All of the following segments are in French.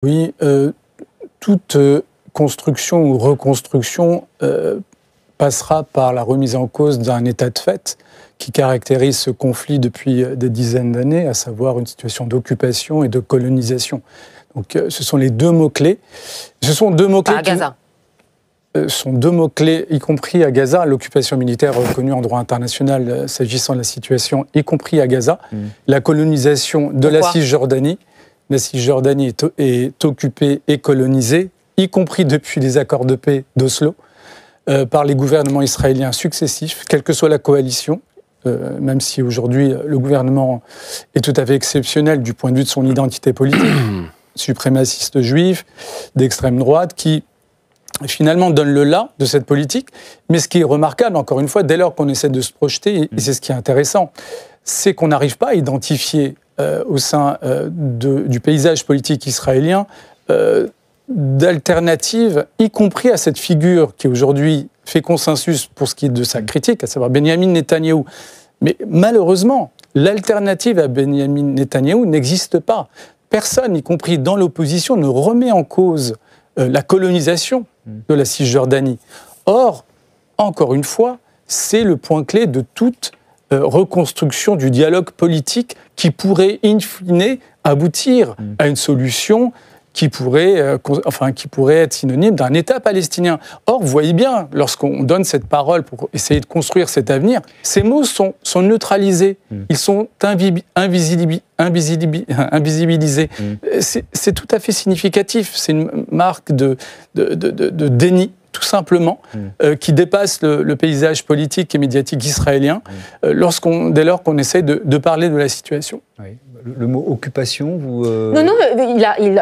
Oui, toute construction ou reconstruction passera par la remise en cause d'un état de fait qui caractérise ce conflit depuis des dizaines d'années, à savoir une situation d'occupation et de colonisation. Donc ce sont les deux mots-clés. Ce sont deux mots-clés à Gaza. Sont deux mots-clés, y compris à Gaza, l'occupation militaire reconnue en droit international s'agissant de la situation, y compris à Gaza, la colonisation de la Cisjordanie. La Cisjordanie est occupée et colonisée, y compris depuis les accords de paix d'Oslo, par les gouvernements israéliens successifs, quelle que soit la coalition, même si aujourd'hui le gouvernement est tout à fait exceptionnel du point de vue de son identité politique, suprémaciste juif, d'extrême droite, qui finalement donne le là de cette politique. Mais ce qui est remarquable, encore une fois, dès lors qu'on essaie de se projeter, et c'est ce qui est intéressant, c'est qu'on n'arrive pas à identifier au sein du paysage politique israélien d'alternatives, y compris à cette figure qui aujourd'hui fait consensus pour ce qui est de sa critique, à savoir Benyamin Netanyahou. Mais malheureusement, l'alternative à Benyamin Netanyahou n'existe pas. Personne, y compris dans l'opposition, ne remet en cause la colonisation de la Cisjordanie. Or, encore une fois, c'est le point clé de toute reconstruction du dialogue politique qui pourrait, in fine, aboutir à une solution qui pourrait être synonyme d'un État palestinien. Or, vous voyez bien, lorsqu'on donne cette parole pour essayer de construire cet avenir, ces mots sont neutralisés, ils sont invisibilisés. C'est tout à fait significatif, c'est une marque de déni, tout simplement, qui dépasse le paysage politique et médiatique israélien, dès lors qu'on essaie de parler de la situation. Oui. Le mot occupation, vous... Non,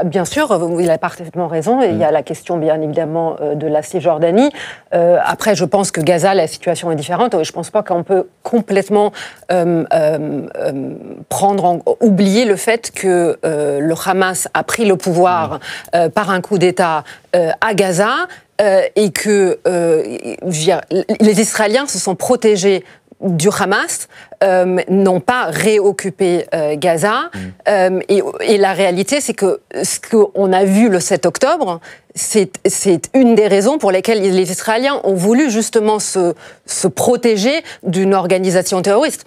bien sûr, il a parfaitement raison. Il y a la question, bien évidemment, de la Cisjordanie. Après, je pense que Gaza, la situation est différente. Je ne pense pas qu'on peut complètement oublier le fait que le Hamas a pris le pouvoir par un coup d'État à Gaza et que les Israéliens se sont protégés du Hamas, n'ont pas réoccupé Gaza. Et la réalité, c'est que ce qu'on a vu le 7 octobre, c'est une des raisons pour lesquelles les Israéliens ont voulu justement se protéger d'une organisation terroriste.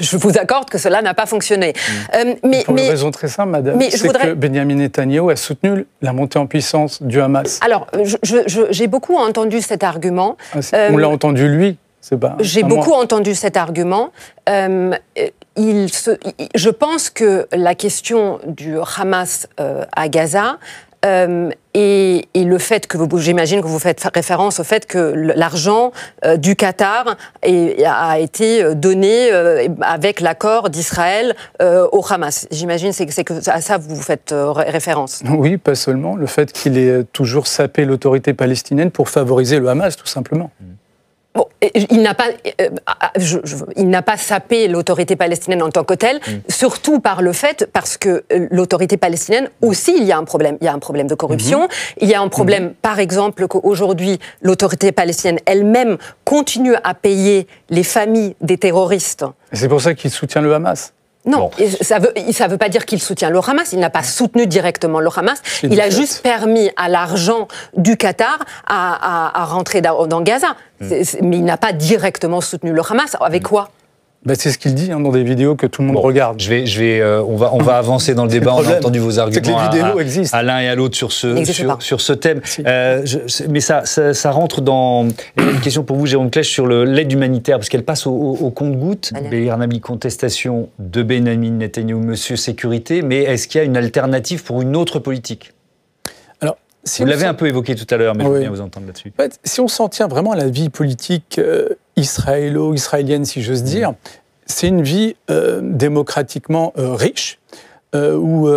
Je vous accorde que cela n'a pas fonctionné. Pour une raison très simple, madame, c'est que Benyamin Netanyahou a soutenu la montée en puissance du Hamas. Alors, j'ai beaucoup entendu cet argument. On l'a entendu, lui. J'ai beaucoup entendu cet argument. Je pense que la question du Hamas à Gaza et le fait que j'imagine que vous faites référence au fait que l'argent du Qatar a été donné avec l'accord d'Israël au Hamas. J'imagine que à ça vous faites référence. Oui, pas seulement. Le fait qu'il ait toujours sapé l'autorité palestinienne pour favoriser le Hamas, tout simplement. Bon, il n'a pas sapé l'autorité palestinienne en tant que telle, surtout parce que l'autorité palestinienne aussi, il y a un problème. Il y a un problème de corruption. Il y a un problème, par exemple, qu'aujourd'hui, l'autorité palestinienne elle-même continue à payer les familles des terroristes. Et c'est pour ça qu'il soutient le Hamas. Non, ça veut pas dire qu'il soutient le Hamas. Il n'a pas soutenu directement le Hamas. Il a juste permis à l'argent du Qatar à rentrer dans Gaza. Mais il n'a pas directement soutenu le Hamas. Avec quoi ? C'est ce qu'il dit dans des vidéos que tout le monde regarde. On va avancer dans le débat. On a entendu vos arguments à l'un et à l'autre sur ce thème. Mais ça rentre dans une question pour vous, Jérôme Klech, sur l'aide humanitaire, parce qu'elle passe au compte-gouttes. Bernami, contestation de Benyamin Netanyahou, monsieur sécurité, mais est-ce qu'il y a une alternative pour une autre politique ? Alors, vous l'avez un peu évoqué tout à l'heure, mais je veux bien vous entendre là-dessus. En fait, si on s'en tient vraiment à la vie politique israélienne, si j'ose dire, c'est une vie démocratiquement riche, où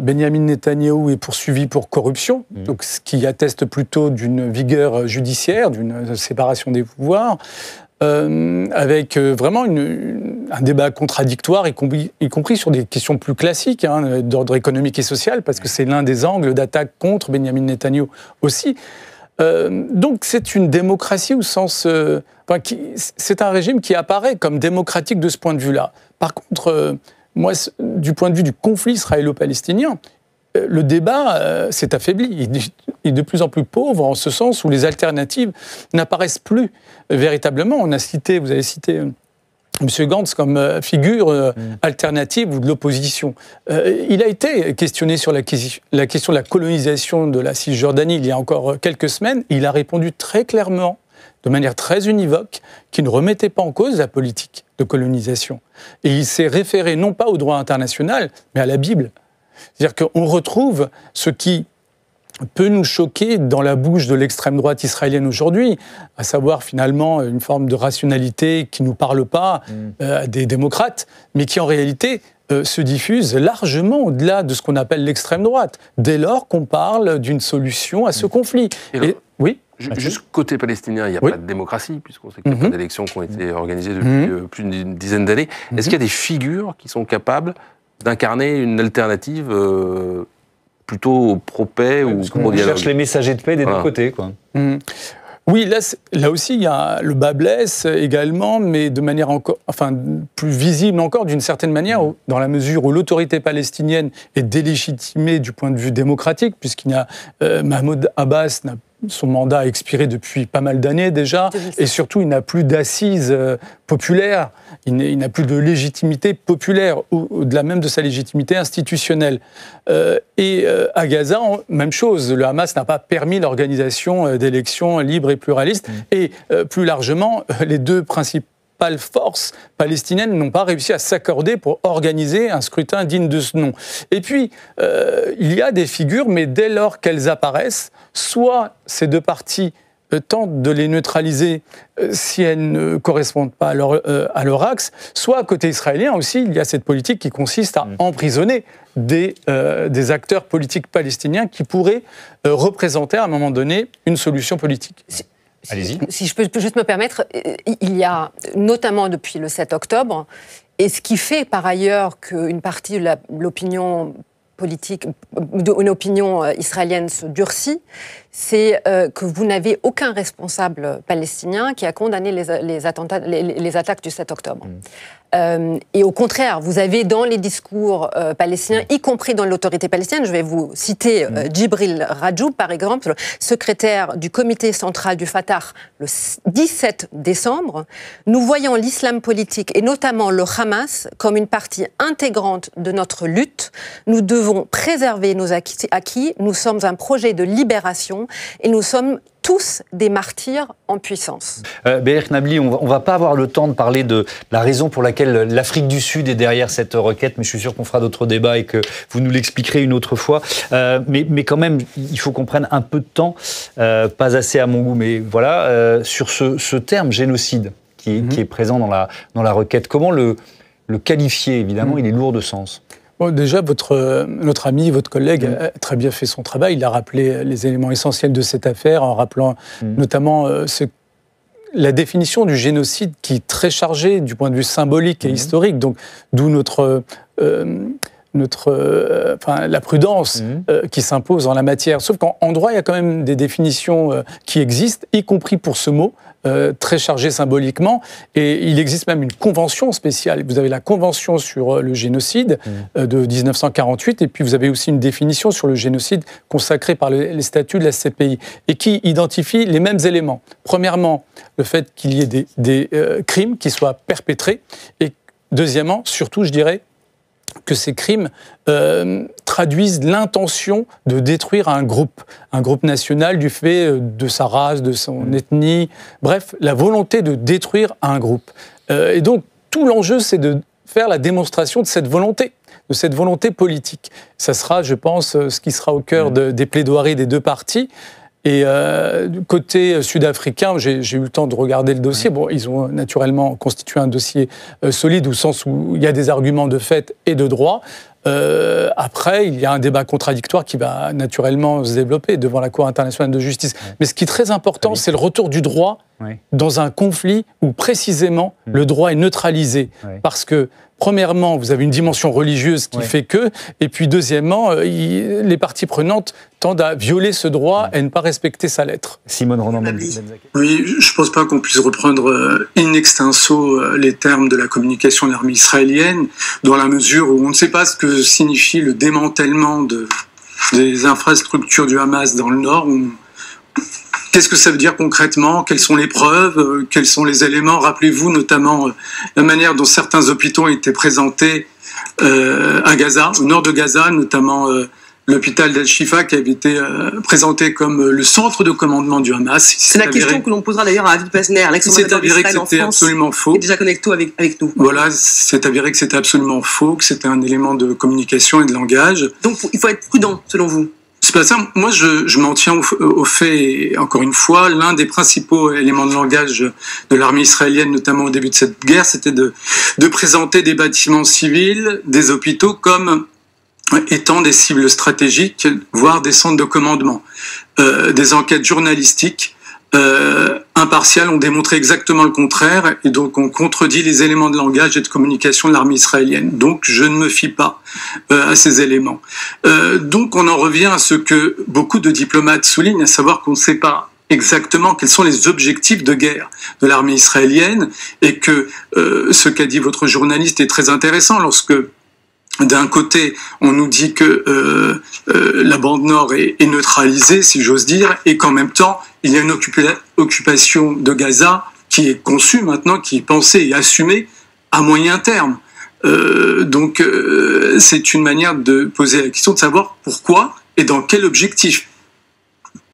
Benyamin Netanyahou est poursuivi pour corruption, donc ce qui atteste plutôt d'une vigueur judiciaire, d'une séparation des pouvoirs, avec vraiment un débat contradictoire, y compris sur des questions plus classiques, d'ordre économique et social, parce que c'est l'un des angles d'attaque contre Benyamin Netanyahou aussi. Donc c'est une démocratie au sens... c'est un régime qui apparaît comme démocratique de ce point de vue-là. Par contre, moi, du point de vue du conflit israélo-palestinien, le débat s'est affaibli. Il est de plus en plus pauvre en ce sens où les alternatives n'apparaissent plus véritablement. Vous avez cité M. Gantz comme figure alternative ou de l'opposition. Il a été questionné sur la question de la colonisation de la Cisjordanie il y a encore quelques semaines. Il a répondu très clairement, de manière très univoque, qu'il ne remettait pas en cause la politique de colonisation. Et il s'est référé non pas au droit international, mais à la Bible. C'est-à-dire qu'on retrouve ce qui peut nous choquer dans la bouche de l'extrême droite israélienne aujourd'hui, à savoir finalement une forme de rationalité qui ne nous parle pas à des démocrates, mais qui en réalité se diffuse largement au-delà de ce qu'on appelle l'extrême droite, dès lors qu'on parle d'une solution à ce conflit. Oui. Juste côté palestinien, il n'y a pas de démocratie, puisqu'on sait qu'il n'y a pas d'élections qui ont été organisées depuis plus d'une dizaine d'années. Est-ce qu'il y a des figures qui sont capables d'incarner une alternative plutôt pro-paix ou pro-dialogue? On cherche les messagers de paix des deux côtés, quoi. Oui, là aussi, il y a le bas blesse également, mais de manière plus visible encore, d'une certaine manière, dans la mesure où l'autorité palestinienne est délégitimée du point de vue démocratique, puisqu'il y a Mahmoud Abbas son mandat a expiré depuis pas mal d'années déjà, et surtout il n'a plus d'assises populaires, il n'a plus de légitimité populaire, au-delà même de sa légitimité institutionnelle. Et à Gaza, même chose, le Hamas n'a pas permis l'organisation d'élections libres et pluralistes, et plus largement, les deux principales forces palestiniennes n'ont pas réussi à s'accorder pour organiser un scrutin digne de ce nom. Et puis, il y a des figures, mais dès lors qu'elles apparaissent, soit ces deux parties tentent de les neutraliser si elles ne correspondent pas à leur axe, soit côté israélien aussi, il y a cette politique qui consiste à emprisonner des acteurs politiques palestiniens qui pourraient représenter à un moment donné une solution politique. Allez-y. Si je peux juste me permettre, il y a notamment depuis le 7 octobre, et ce qui fait par ailleurs qu'une partie de l'opinion politique, une opinion israélienne se durcit, c'est que vous n'avez aucun responsable palestinien qui a condamné les attaques du 7 octobre. Et au contraire, vous avez dans les discours palestiniens, y compris dans l'autorité palestinienne, je vais vous citer Djibril Rajoub, par exemple, secrétaire du comité central du Fatah le 17 décembre, nous voyons l'islam politique et notamment le Hamas comme une partie intégrante de notre lutte. Nous devons préserver nos acquis. Nous sommes un projet de libération et nous sommes tous des martyrs en puissance. Beher Knabli, on ne va pas avoir le temps de parler de la raison pour laquelle l'Afrique du Sud est derrière cette requête, mais je suis sûr qu'on fera d'autres débats et que vous nous l'expliquerez une autre fois. Mais quand même, il faut qu'on prenne un peu de temps, pas assez à mon goût, mais voilà, sur ce terme génocide qui est présent dans la requête. Comment le qualifier? Évidemment, il est lourd de sens. Bon, déjà, notre ami, votre collègue a très bien fait son travail. Il a rappelé les éléments essentiels de cette affaire, en rappelant notamment la définition du génocide qui est très chargée du point de vue symbolique et historique. Donc, d'où la prudence qui s'impose en la matière. Sauf qu'en droit, il y a quand même des définitions qui existent, y compris pour ce mot, très chargé symboliquement. Et il existe même une convention spéciale. Vous avez la convention sur le génocide de 1948, et puis vous avez aussi une définition sur le génocide consacrée par les statuts de la CPI, et qui identifie les mêmes éléments. Premièrement, le fait qu'il y ait des crimes qui soient perpétrés, et deuxièmement, surtout, je dirais, que ces crimes traduisent l'intention de détruire un groupe national du fait de sa race, de son ethnie, bref, la volonté de détruire un groupe. Et donc, tout l'enjeu, c'est de faire la démonstration de cette volonté politique. Ça sera, je pense, ce qui sera au cœur des plaidoiries des deux parties. Et du côté sud-africain, j'ai eu le temps de regarder le dossier. Bon, ils ont naturellement constitué un dossier solide, au sens où il y a des arguments de fait et de droit. Après, il y a un débat contradictoire qui va naturellement se développer devant la Cour internationale de justice. Mais ce qui est très important, c'est le retour du droit dans un conflit où précisément le droit est neutralisé. Parce que, premièrement, vous avez une dimension religieuse qui fait que, et puis deuxièmement, les parties prenantes tendent à violer ce droit et ne pas respecter sa lettre. Simone Ronan-Benzaki. Oui, je ne pense pas qu'on puisse reprendre in extenso les termes de la communication de l'armée israélienne, dans la mesure où on ne sait pas ce que signifie le démantèlement des infrastructures du Hamas dans le Nord. Qu'est-ce que ça veut dire concrètement? Quelles sont les preuves? Quels sont les éléments? Rappelez-vous notamment la manière dont certains hôpitaux ont été présentés à Gaza, au nord de Gaza, notamment l'hôpital d'Al-Shifa qui avait été présenté comme le centre de commandement du Hamas. C'est la question que l'on posera d'ailleurs à Aviv Pazner, l'ex-ambassadeur d'Israël en France, absolument faux. qui est déjà connecté avec nous. Voilà, c'est avéré que c'était absolument faux, que c'était un élément de communication et de langage. Donc il faut être prudent, selon vous? C'est pas ça. Moi, je m'en tiens au fait, et encore une fois, l'un des principaux éléments de langage de l'armée israélienne, notamment au début de cette guerre, c'était de présenter des bâtiments civils, des hôpitaux comme étant des cibles stratégiques, voire des centres de commandement. Des enquêtes journalistiques impartiales ont démontré exactement le contraire, et donc on contredit les éléments de langage et de communication de l'armée israélienne. Donc je ne me fie pas à ces éléments. Donc on en revient à ce que beaucoup de diplomates soulignent, à savoir qu'on ne sait pas exactement quels sont les objectifs de guerre de l'armée israélienne, et que ce qu'a dit votre journaliste est très intéressant lorsque d'un côté, on nous dit que la bande nord est neutralisée, si j'ose dire, et qu'en même temps, il y a une occupation de Gaza qui est conçue maintenant, qui est pensée et assumée à moyen terme. Donc, c'est une manière de poser la question de savoir pourquoi et dans quel objectif.